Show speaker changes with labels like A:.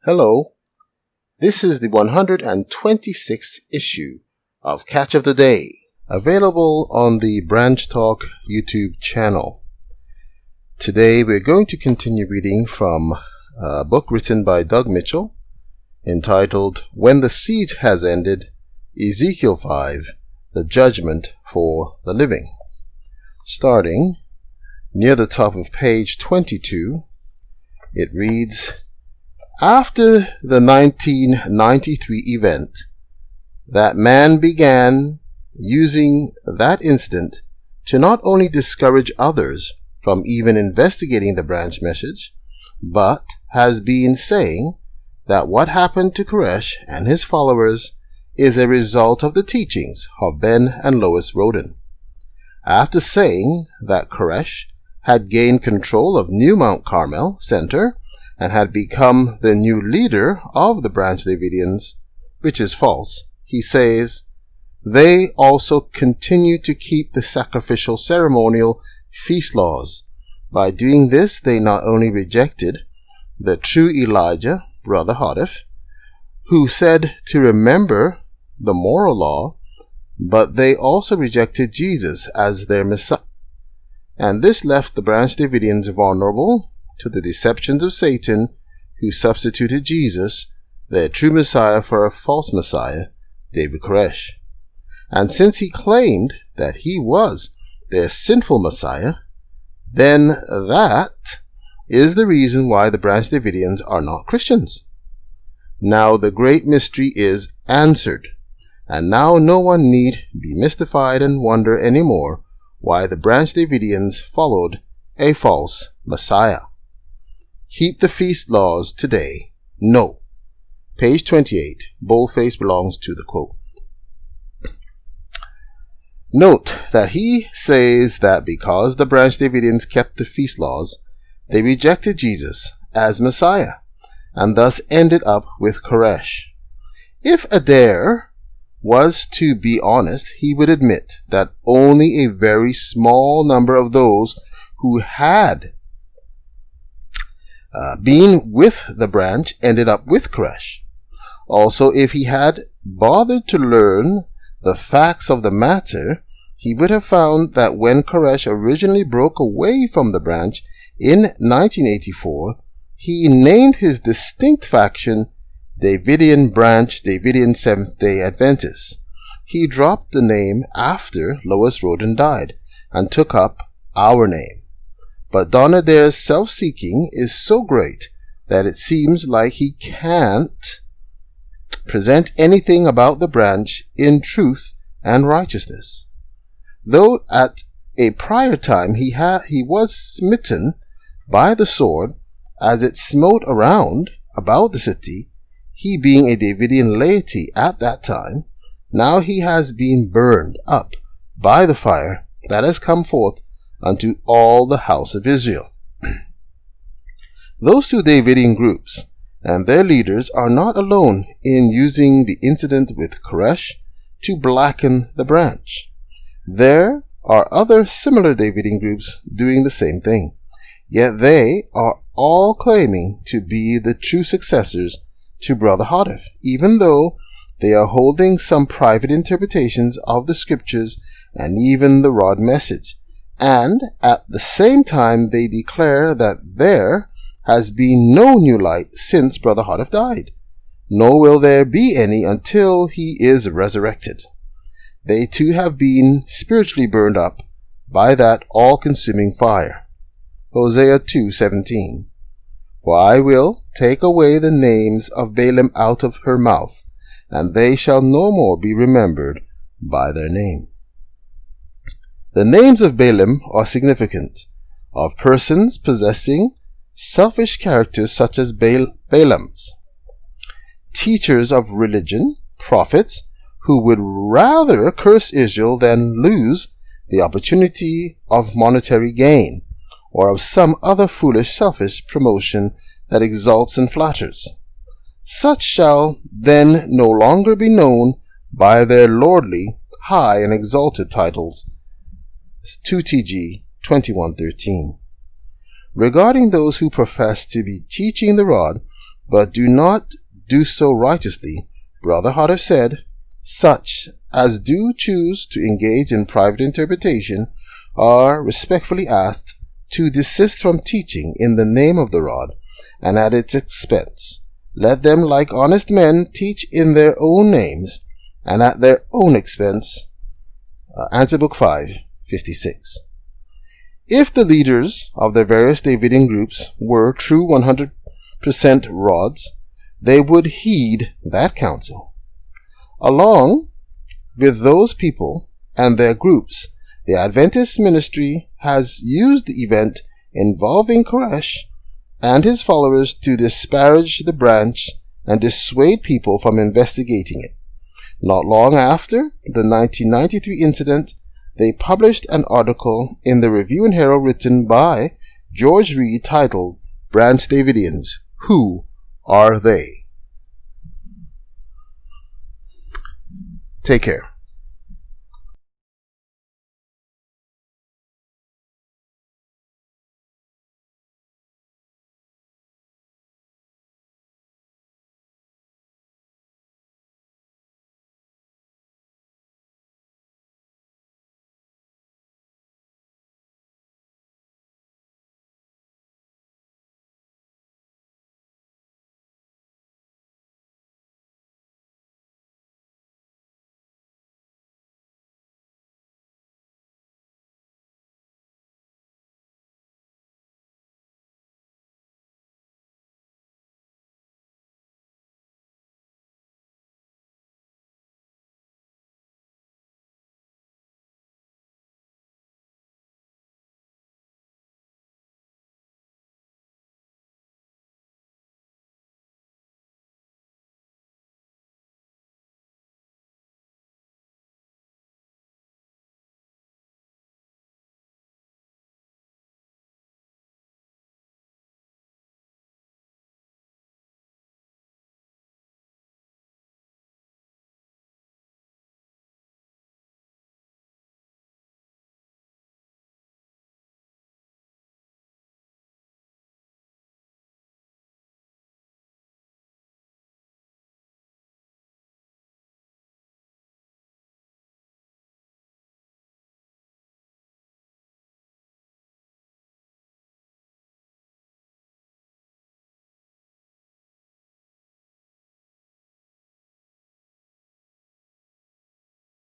A: Hello, this is the 126th issue of Catch of the Day, available on the Branch Talk YouTube channel. Today we're going to continue reading from a book written by Doug Mitchell entitled When the Siege Has Ended, EZ5, The Judgement for the Living. Starting near the top of page 22, it reads, After the 1993 event, that man began using that instant to not only discourage others from even investigating the branch message, but has been saying that what happened to Koresh and his followers is a result of the teachings of Ben and Lois Roden. After saying that Koresh had gained control of New Mount Carmel Center and had become the new leader of the Branch Davidians, which is false, he says, they also continue to keep the sacrificial ceremonial feast laws. By doing this, they not only rejected the true Elijah, Brother Hodif, who said to remember the moral law, but they also rejected Jesus as their Messiah. And this left the Branch Davidians vulnerable to the deceptions of Satan, who substituted Jesus, their true Messiah, for a false Messiah, David Koresh. And since he claimed that he was their sinful Messiah, then that is the reason why the Branch Davidians are not Christians. Now the great mystery is answered, and now no one need be mystified and wonder anymore why the Branch Davidians followed a false Messiah. Keep the feast laws today? No. Page 28. Boldface belongs to the quote. Note that he says that because the Branch Davidians kept the feast laws, they rejected Jesus as Messiah, and thus ended up with Koresh. If Adair was to be honest, he would admit that only a very small number of those who had been with the branch ended up with Koresh. Also, if he had bothered to learn the facts of the matter, he would have found that when Koresh originally broke away from the branch in 1984, he named his distinct faction Davidian Branch Davidian Seventh-day Adventists. He dropped the name after Lois Roden died and took up our name. But Don Adair's self-seeking is so great that it seems like he can't present anything about the branch in truth and righteousness. Though at a prior time he was smitten by the sword as it smote around about the city, he being a Davidian laity at that time, now he has been burned up by the fire that has come forth unto all the house of Israel. Those two Davidian groups and their leaders are not alone in using the incident with Koresh to blacken the branch. There are other similar Davidian groups doing the same thing, yet they are all claiming to be the true successors to Brother Hodif, even though they are holding some private interpretations of the scriptures and even the rod message. And at the same time they declare that there has been no new light since Brother Hodif died, nor will there be any until he is resurrected. They too have been spiritually burned up by that all-consuming fire. Hosea 2:17. For I will take away the names of Balaam out of her mouth, and they shall no more be remembered by their name. The names of Balaam are significant, of persons possessing selfish characters such as Balaam's. Teachers of religion, prophets, who would rather curse Israel than lose the opportunity of monetary gain, or of some other foolish selfish promotion that exalts and flatters. Such shall then no longer be known by their lordly, high, and exalted titles. 2TG 21:13. Regarding those who profess to be teaching the rod, but do not do so righteously, Brother Hodder said, such as do choose to engage in private interpretation are respectfully asked to desist from teaching in the name of the rod and at its expense. Let them, like honest men, teach in their own names and at their own expense. Answer Book 5, 56. If the leaders of the various Davidian groups were true 100% rods, they would heed that counsel. Along with those people and their groups, the Adventist ministry has used the event involving Koresh and his followers to disparage the branch and dissuade people from investigating it. Not long after the 1993 incident, they published an article in the Review and Herald written by George Reed titled Branch Davidians, Who Are They? Take care.